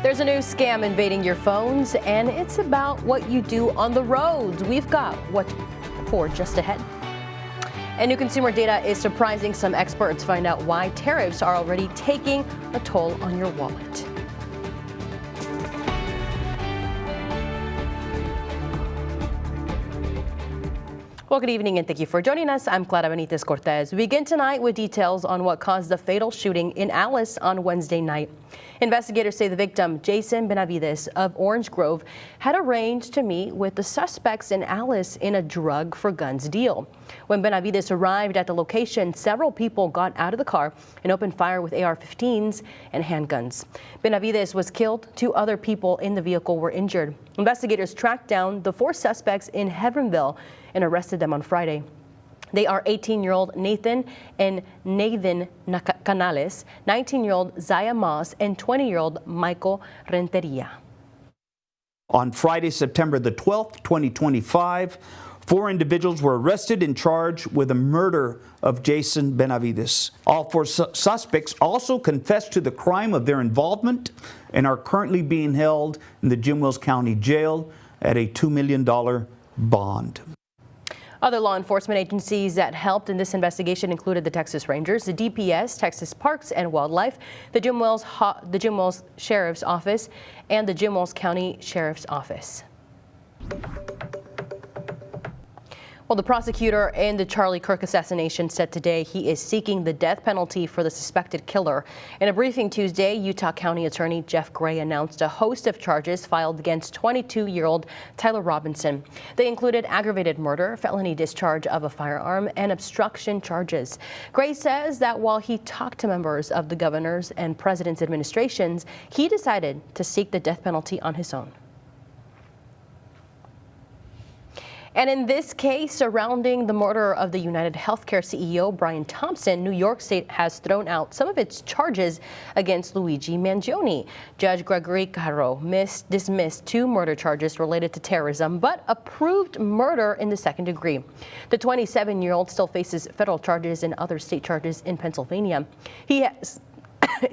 There's a new scam invading your phones, and it's about what you do on the roads. We've got what for just ahead. And new consumer data is surprising some experts. Find out why tariffs are already taking a toll on your wallet. Well, good evening and thank you for joining us. I'm Clara Benitez Cortez. We begin tonight with details on what caused the fatal shooting in Alice on Wednesday night. Investigators say the victim, Jason Benavides of Orange Grove, had arranged to meet with the suspects in Alice in a drug for guns deal. When Benavides arrived at the location, several people got out of the car and opened fire with AR-15s and handguns. Benavides was killed. 2 other people in the vehicle were injured. Investigators tracked down the 4 suspects in Heronville and arrested them on Friday. They are 18-year-old Nathan and Nathan Canales, 19-year-old Zaya Moss, and 20-year-old Michael Renteria. On Friday, September the 12th, 2025, 4 individuals were arrested and charged with the murder of Jason Benavides. All 4 suspects also confessed to the crime of their involvement and are currently being held in the Jim Wells County Jail at a $2 million bond. Other law enforcement agencies that helped in this investigation included the Texas Rangers, the DPS, Texas Parks and Wildlife, the Jim Wells Sheriff's Office, and the Jim Wells County Sheriff's Office. Well, the prosecutor in the Charlie Kirk assassination said today he is seeking the death penalty for the suspected killer. In a briefing Tuesday, Utah County Attorney Jeff Gray announced a host of charges filed against 22-year-old Tyler Robinson. They included aggravated murder, felony discharge of a firearm, and obstruction charges. Gray says that while he talked to members of the governor's and president's administrations, he decided to seek the death penalty on his own. And in this case surrounding the murder of the United Healthcare CEO Brian Thompson, New York State has thrown out some of its charges against Luigi Mangione. Judge Gregory Caro dismissed 2 murder charges related to terrorism, but approved murder in the 2nd degree. The 27-year-old still faces federal charges and other state charges in Pennsylvania. He has,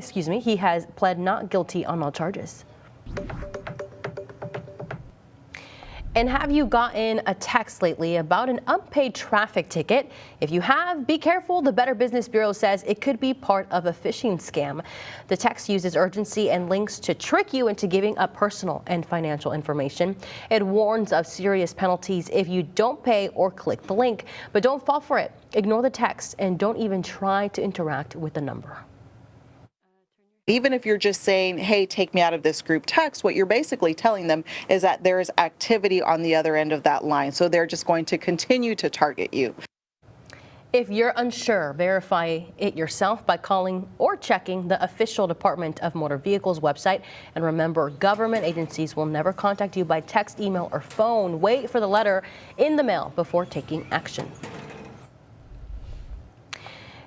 he has pled not guilty on all charges. And have you gotten a text lately about an unpaid traffic ticket? If you have, be careful. The Better Business Bureau says it could be part of a phishing scam. The text uses urgency and links to trick you into giving up personal and financial information. It warns of serious penalties if you don't pay or click the link. But don't fall for it. Ignore the text and don't even try to interact with the number. Even if you're just saying, hey, take me out of this group text, what you're basically telling them is that there is activity on the other end of that line. So they're just going to continue to target you. If you're unsure, verify it yourself by calling or checking the official Department of Motor Vehicles website. And remember, government agencies will never contact you by text, email, or phone. Wait for the letter in the mail before taking action.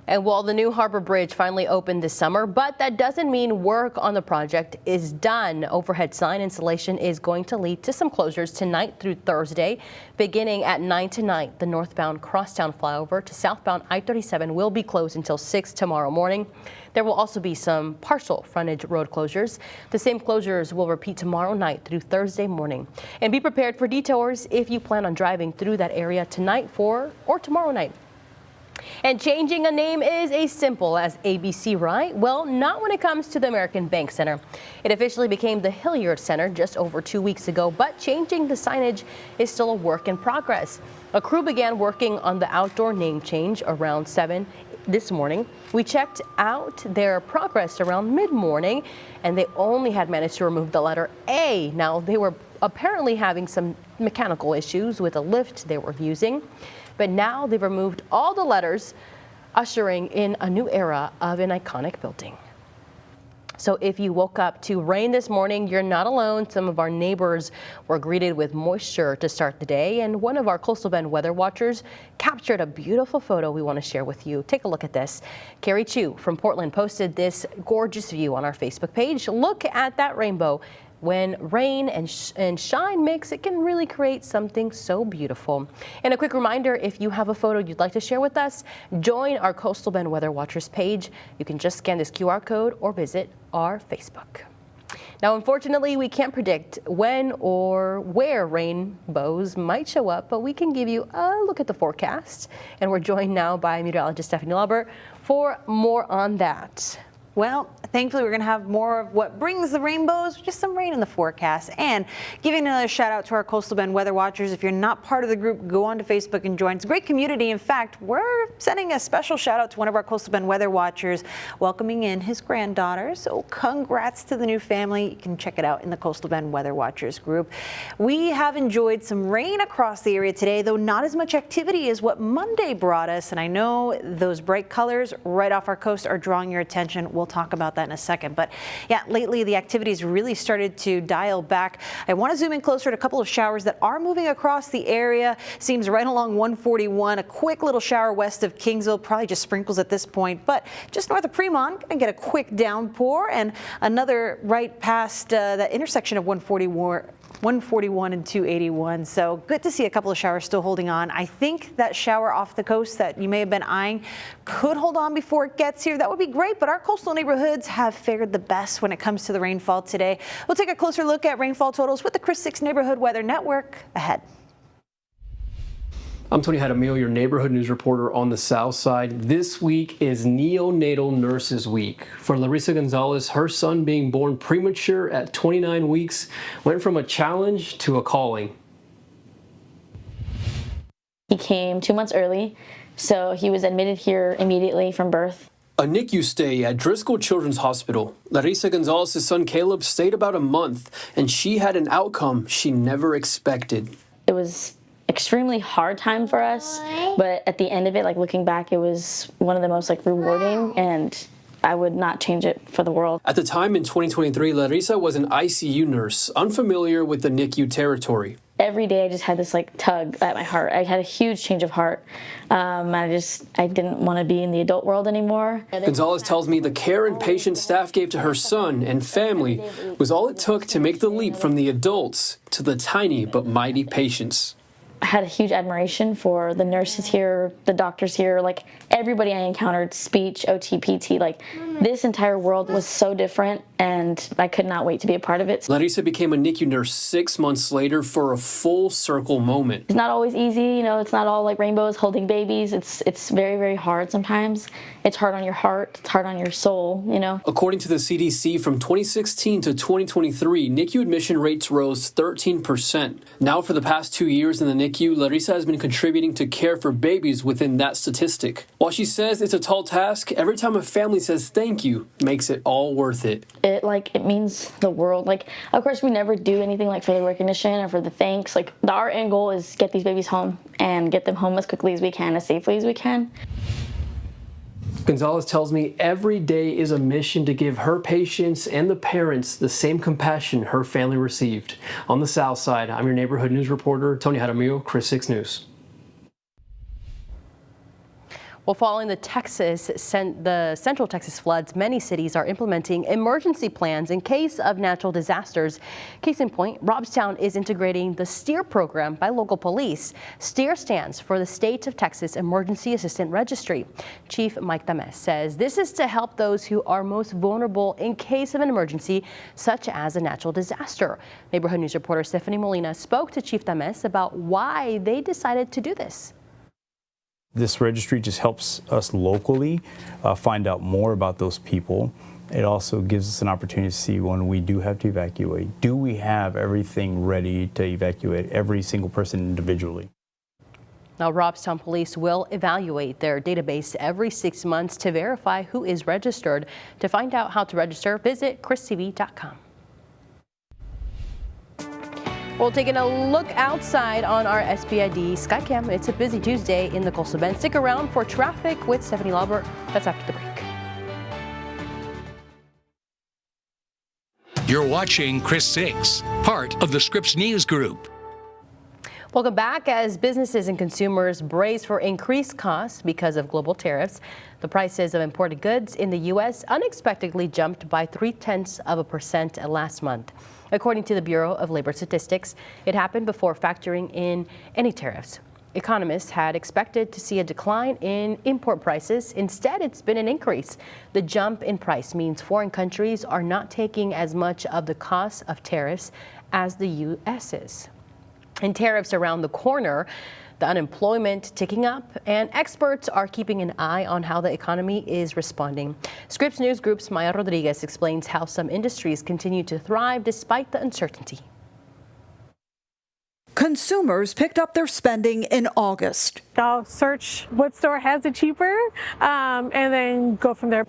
And while the new Harbor Bridge finally opened this summer, but that doesn't mean work on the project is done. Overhead sign installation is going to lead to some closures tonight through Thursday. Beginning at 9 tonight, the northbound Crosstown flyover to southbound I-37 will be closed until 6 tomorrow morning. There will also be some partial frontage road closures. The same closures will repeat tomorrow night through Thursday morning. And be prepared for detours if you plan on driving through that area tonight or tomorrow night. And changing a name is as simple as ABC, right? Well, not when it comes to the American Bank Center. It officially became the Hilliard Center just over 2 weeks ago, but changing the signage is still a work in progress. A crew began working on the outdoor name change around 7 this morning. We checked out their progress around mid-morning, and they only had managed to remove the letter A. Now, they were apparently having some mechanical issues with a lift they were using. But now they've removed all the letters, ushering in a new era of an iconic building. So if you woke up to rain this morning, you're not alone. Some of our neighbors were greeted with moisture to start the day, and one of our Coastal Bend weather watchers captured a beautiful photo we want to share with you. Take a look at this. Carrie Chu from Portland posted this gorgeous view on our Facebook page. Look at that rainbow. When rain and shine mix, it can really create something so beautiful. And a quick reminder, if you have a photo you'd like to share with us, join our Coastal Bend Weather Watchers page. You can just scan this QR code or visit our Facebook. Now, unfortunately, we can't predict when or where rainbows might show up, but we can give you a look at the forecast. And we're joined now by meteorologist Stephanie Lauber for more on that. Well, thankfully, we're going to have more of what brings the rainbows, just some rain in the forecast. And giving another shout out to our Coastal Bend weather watchers. If you're not part of the group, go on to Facebook and join. It's a great community. In fact, we're sending a special shout out to one of our Coastal Bend weather watchers, welcoming in his granddaughter. So congrats to the new family. You can check it out in the Coastal Bend weather watchers group. We have enjoyed some rain across the area today, though not as much activity as what Monday brought us. And I know those bright colors right off our coast are drawing your attention. We'll talk about that in a second. But yeah, lately the activities really started to dial back. I want to zoom in closer to a couple of showers that are moving across the area. Seems right along 141, a quick little shower west of Kingsville, probably just sprinkles at this point, but just north of Fremont, gonna get a quick downpour, and another right past that intersection of 141 and 281. So good to see a couple of showers still holding on. I think that shower off the coast that you may have been eyeing could hold on before it gets here. That would be great, but our coastal neighborhoods have fared the best when it comes to the rainfall today. We'll take a closer look at rainfall totals with the Chris 6 Neighborhood Weather Network ahead. I'm Tony Jaramillo, your neighborhood news reporter on the South Side. This week is Neonatal Nurses Week. For Larissa Gonzalez, her son being born premature at 29 weeks went from a challenge to a calling. He came 2 months early, so he was admitted here immediately from birth. A NICU stay at Driscoll Children's Hospital. Larissa Gonzalez's son Caleb stayed about a month, and she had an outcome she never expected. It was extremely hard time for us, but at the end of it, like looking back, it was one of the most rewarding, and I would not change it for the world. At the time in 2023, Larissa was an ICU nurse, unfamiliar with the NICU territory. Every day I just had this tug at my heart. I had a huge change of heart. I didn't want to be in the adult world anymore. Gonzalez tells me the care and patience staff gave to her son and family was all it took to make the leap from the adults to the tiny but mighty patients. I had a huge admiration for the nurses here, the doctors here, everybody I encountered, speech, OT, PT, this entire world was so different, and I could not wait to be a part of it. Larissa became a NICU nurse 6 months later for a full circle moment. It's not always easy, it's not all rainbows, holding babies. It's very, very hard sometimes. It's hard on your heart, it's hard on your soul, According to the CDC, from 2016 to 2023, NICU admission rates rose 13%. Now for the past 2 years in the NICU, Larissa has been contributing to care for babies within that statistic. While she says it's a tall task, every time a family says thank you, makes it all worth it. It means the world. Of course, we never do anything for the recognition or for the thanks. Our end goal is get these babies home and get them home as quickly as we can, as safely as we can. Gonzalez tells me every day is a mission to give her patients and the parents the same compassion her family received. On the South Side, I'm your neighborhood news reporter, Tony Jaramillo, Chris 6 News. Well, following the Central Texas floods, many cities are implementing emergency plans in case of natural disasters. Case in point, Robstown is integrating the STEER program by local police. STEER stands for the State of Texas Emergency Assistant Registry. Chief Mike Tames says this is to help those who are most vulnerable in case of an emergency, such as a natural disaster. Neighborhood News reporter Stephanie Molina spoke to Chief Tames about why they decided to do this. This registry just helps us locally find out more about those people. It also gives us an opportunity to see when we do have to evacuate, do we have everything ready to evacuate every single person individually? Now, Robstown Police will evaluate their database every 6 months to verify who is registered. To find out how to register, visit christv.com. Well, taking a look outside on our SPID Skycam. It's a busy Tuesday in the Coastal Bend. Stick around for traffic with Stephanie Lauber. That's after the break. You're watching Chris 6, part of the Scripps News Group. Welcome back. As businesses and consumers brace for increased costs because of global tariffs, the prices of imported goods in the U.S. unexpectedly jumped by 0.3% last month. According to the Bureau of Labor Statistics, it happened before factoring in any tariffs. Economists had expected to see a decline in import prices. Instead, it's been an increase. The jump in price means foreign countries are not taking as much of the cost of tariffs as the U.S. is. And tariffs around the corner, the unemployment ticking up, and experts are keeping an eye on how the economy is responding. Scripps News Group's Maya Rodriguez explains how some industries continue to thrive despite the uncertainty. Consumers picked up their spending in August. I'll search what store has it cheaper and then go from there.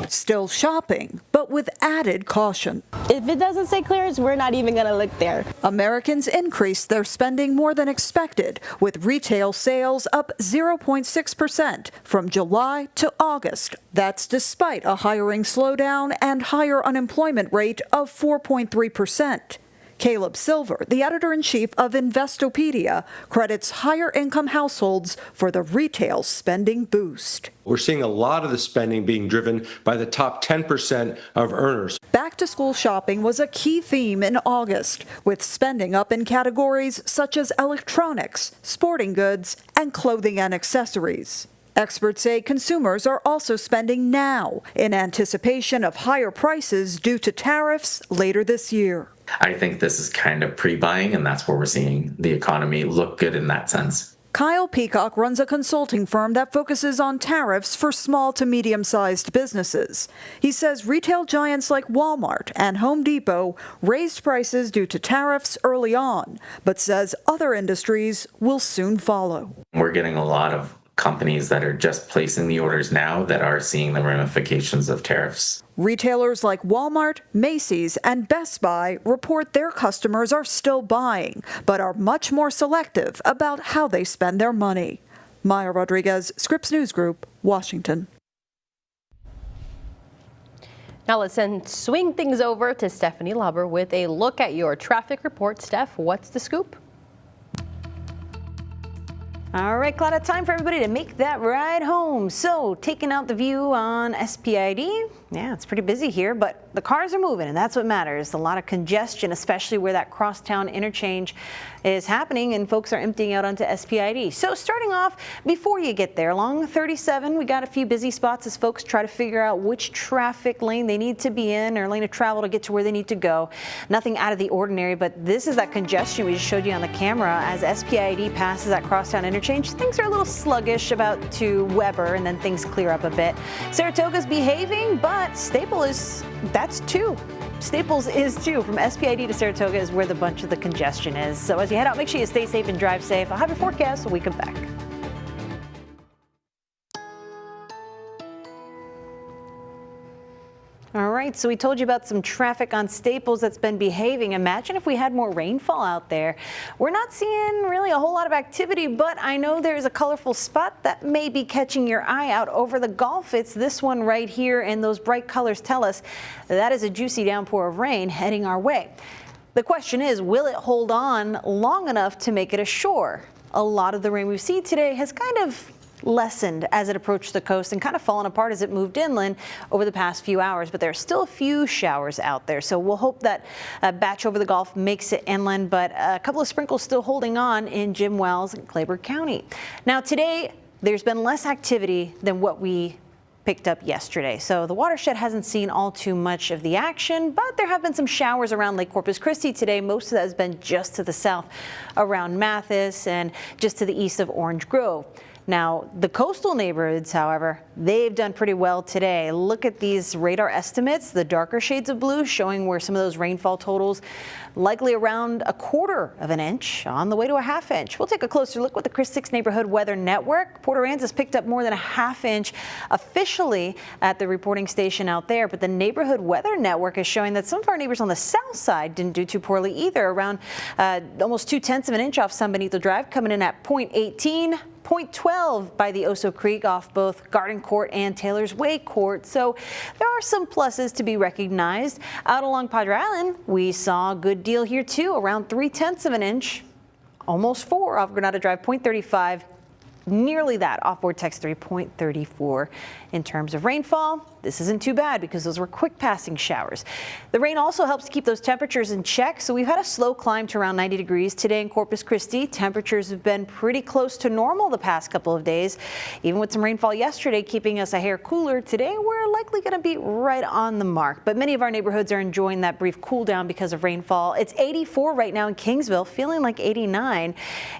Still shopping, but with added caution. If it doesn't say clearance, we're not even going to look there. Americans increased their spending more than expected, with retail sales up 0.6% from July to August. That's despite a hiring slowdown and higher unemployment rate of 4.3%. Caleb Silver, the editor-in-chief of Investopedia, credits higher-income households for the retail spending boost. We're seeing a lot of the spending being driven by the top 10% of earners. Back-to-school shopping was a key theme in August, with spending up in categories such as electronics, sporting goods, and clothing and accessories. Experts say consumers are also spending now in anticipation of higher prices due to tariffs later this year. I think this is kind of pre-buying, and that's where we're seeing the economy look good in that sense. Kyle Peacock runs a consulting firm that focuses on tariffs for small to medium-sized businesses. He says retail giants like Walmart and Home Depot raised prices due to tariffs early on, but says other industries will soon follow. We're getting a lot of companies that are just placing the orders now that are seeing the ramifications of tariffs. Retailers like Walmart, Macy's, and Best Buy report their customers are still buying, but are much more selective about how they spend their money. Maya Rodriguez, Scripps News Group, Washington. Now let's swing things over to Stephanie Lauber with a look at your traffic report. Steph, what's the scoop? All right, Claudia, time for everybody to make that ride home. So, taking out the view on SPID, yeah, it's pretty busy here, but the cars are moving, and that's what matters. A lot of congestion, especially where that crosstown interchange is happening, and folks are emptying out onto SPID. So, starting off, before you get there, along 37, we got a few busy spots as folks try to figure out which traffic lane they need to be in or lane of travel to get to where they need to go. Nothing out of the ordinary, but this is that congestion we just showed you on the camera as SPID passes that crosstown interchange. Things are a little sluggish about to Weber, and then things clear up a bit. Saratoga's behaving, but Staples is too. From SPID to Saratoga is where the bunch of the congestion is. So as you head out, make sure you stay safe and drive safe. I'll have your forecast when we come back. All right, so we told you about some traffic on Staples that's been behaving. Imagine if we had more rainfall out there. We're not seeing really a whole lot of activity, but I know there's a colorful spot that may be catching your eye out over the Gulf. It's this one right here, and those bright colors tell us that is a juicy downpour of rain heading our way. The question is, will it hold on long enough to make it ashore? A lot of the rain we've seen today has kind of lessened as it approached the coast and kind of fallen apart as it moved inland over the past few hours, but there are still a few showers out there. So we'll hope that batch over the Gulf makes it inland, but a couple of sprinkles still holding on in Jim Wells and Clayburgh County. Now today, there's been less activity than what we picked up yesterday. So the watershed hasn't seen all too much of the action, but there have been some showers around Lake Corpus Christi today. Most of that has been just to the south around Mathis and just to the east of Orange Grove. Now, the coastal neighborhoods, however, they've done pretty well today. Look at these radar estimates, the darker shades of blue showing where some of those rainfall totals likely around 1/4 of an inch on the way to a 1/2 inch. We'll take a closer look with the Chris 6 Neighborhood Weather Network. Port Aransas picked up more than a 1/2 inch officially at the reporting station out there, but the Neighborhood Weather Network is showing that some of our neighbors on the south side didn't do too poorly either, around almost 2/10 of an inch off San Benito Drive, coming in at 0.18. 0.12 by the Oso Creek off both Garden Court and Taylor's Way Court. So there are some pluses to be recognized. Out along Padre Island, we saw a good deal here too, around 3/10 of an inch, almost 4 off Granada Drive, 0.35. nearly that off Vortex 3.34. In terms of rainfall, this isn't too bad because those were quick passing showers. The rain also helps keep those temperatures in check, so we've had a slow climb to around 90 degrees today in Corpus Christi. Temperatures have been pretty close to normal the past couple of days. Even with some rainfall yesterday keeping us a hair cooler, today we're likely going to be right on the mark. But many of our neighborhoods are enjoying that brief cool down because of rainfall. It's 84 right now in Kingsville, feeling like 89,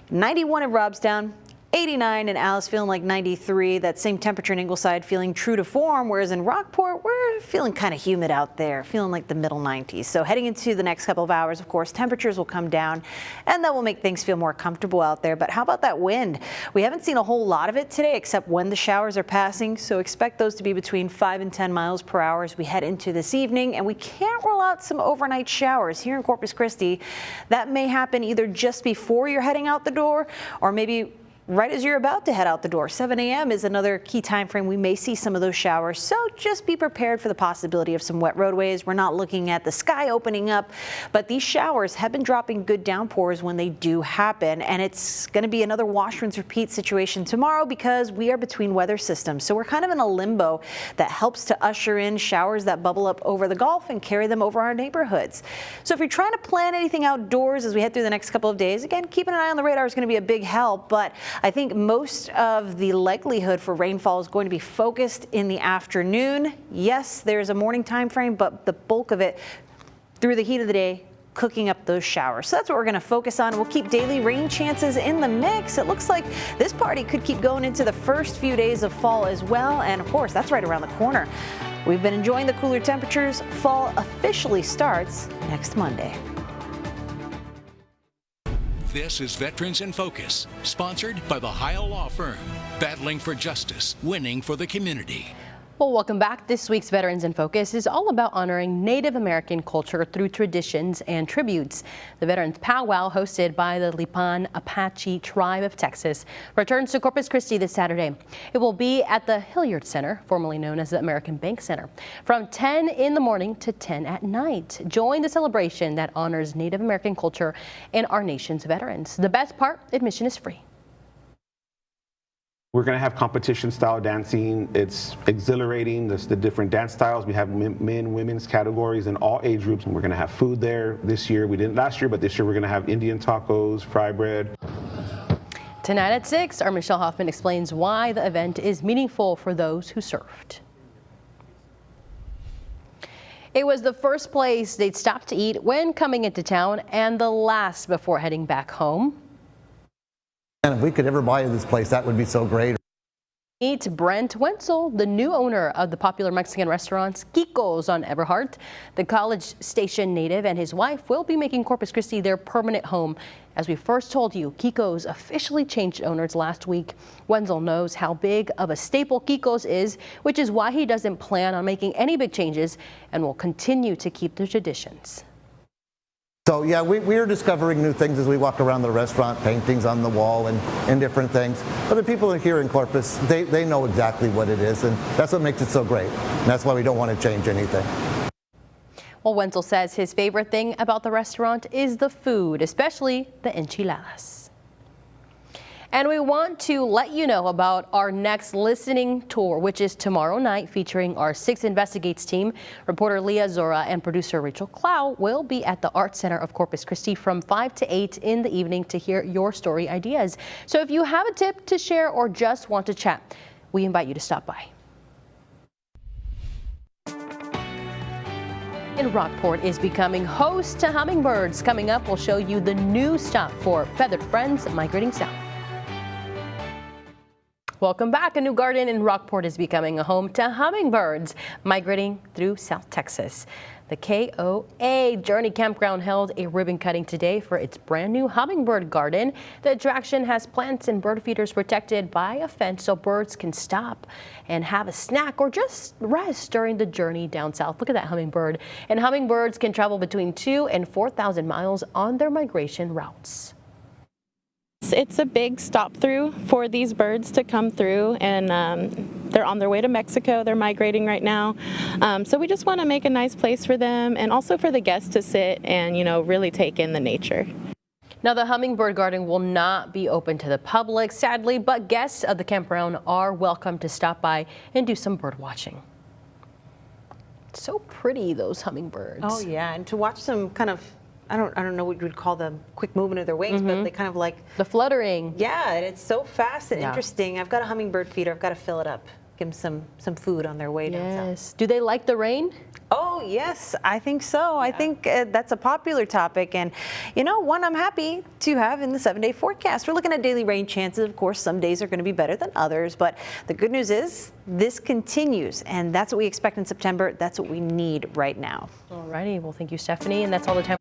91 in Robstown, 89 in Alice, feeling like 93. That same temperature in Ingleside, feeling true to form, whereas in Rockport, we're feeling kind of humid out there, feeling like the middle 90s. So heading into the next couple of hours, of course, temperatures will come down, and that will make things feel more comfortable out there. But how about that wind? We haven't seen a whole lot of it today, except when the showers are passing, so expect those to be between 5 and 10 miles per hour as we head into this evening, and we can't rule out some overnight showers here in Corpus Christi. That may happen either just before you're heading out the door, or maybe right as you're about to head out the door. 7 a.m. is another key time frame. We may see some of those showers, so just be prepared for the possibility of some wet roadways. We're not looking at the sky opening up, but these showers have been dropping good downpours when they do happen, and it's going to be another wash, rinse, repeat situation tomorrow because we are between weather systems. So we're kind of in a limbo that helps to usher in showers that bubble up over the Gulf and carry them over our neighborhoods. So if you're trying to plan anything outdoors as we head through the next couple of days, again, keeping an eye on the radar is going to be a big help, but I think most of the likelihood for rainfall is going to be focused in the afternoon. Yes, there's a morning time frame, but the bulk of it through the heat of the day, cooking up those showers. So that's what we're going to focus on. We'll keep daily rain chances in the mix. It looks like this party could keep going into the first few days of fall as well. And of course, that's right around the corner. We've been enjoying the cooler temperatures. Fall officially starts next Monday. This is Veterans in Focus, sponsored by the Heil Law Firm, battling for justice, winning for the community. Well, welcome back. This week's Veterans in Focus is all about honoring Native American culture through traditions and tributes. The Veterans Powwow, hosted by the Lipan Apache Tribe of Texas, returns to Corpus Christi this Saturday. It will be at the Hilliard Center, formerly known as the American Bank Center, from 10 in the morning to 10 at night. Join the celebration that honors Native American culture and our nation's veterans. The best part, admission is free. We're going to have competition-style dancing. It's exhilarating. There's the different dance styles. We have men, women's categories in all age groups. And we're going to have food there this year. We didn't last year, but this year we're going to have Indian tacos, fry bread. Tonight at 6, our Michelle Hoffman explains why the event is meaningful for those who served. It was the first place they'd stop to eat when coming into town and the last before heading back home. And if we could ever buy this place, that would be so great. Meet Brent Wenzel, the new owner of the popular Mexican restaurant Kiko's on Everhart. The College Station native and his wife will be making Corpus Christi their permanent home. As we first told you, Kiko's officially changed owners last week. Wenzel knows how big of a staple Kiko's is, which is why he doesn't plan on making any big changes and will continue to keep the traditions. So yeah, we're discovering new things as we walk around the restaurant, paintings on the wall and different things. But the people here in Corpus, they know exactly what it is, and that's what makes it so great. And that's why we don't want to change anything. Well, Wenzel says his favorite thing about the restaurant is the food, especially the enchiladas. And we want to let you know about our next listening tour, which is tomorrow night, featuring our 6 Investigates team. Reporter Leah Zora and producer Rachel Clow will be at the Art Center of Corpus Christi from 5 to 8 in the evening to hear your story ideas. So if you have a tip to share or just want to chat, we invite you to stop by. And Rockport is becoming host to hummingbirds. Coming up, we'll show you the new stop for feathered friends migrating south. Welcome back. A new garden in Rockport is becoming a home to hummingbirds migrating through South Texas. The KOA Journey Campground held a ribbon cutting today for its brand new hummingbird garden. The attraction has plants and bird feeders protected by a fence so birds can stop and have a snack or just rest during the journey down south. Look at that hummingbird. And hummingbirds can travel between 2,000 and 4,000 miles on their migration routes. It's a big stop through for these birds to come through, and they're on their way to Mexico. They're migrating right now. So we just want to make a nice place for them and also for the guests to sit and, really take in the nature. Now, the Hummingbird Garden will not be open to the public, sadly, but guests of the campground are welcome to stop by and do some bird watching. So pretty, those hummingbirds. Oh yeah, and to watch them kind of, I don't know what you would call them, quick movement of their wings, but they kind of like the fluttering. Yeah, and it's so fast and interesting. I've got a hummingbird feeder. I've got to fill it up. Give them some food on their way down south. Yes. Do they like the rain? Oh yes, I think so. I think that's a popular topic, and you know, one I'm happy to have in the 7-day forecast. We're looking at daily rain chances. Of course, some days are going to be better than others, but the good news is this continues, and that's what we expect in September. That's what we need right now. All righty. Well, thank you, Stephanie, and that's all the time.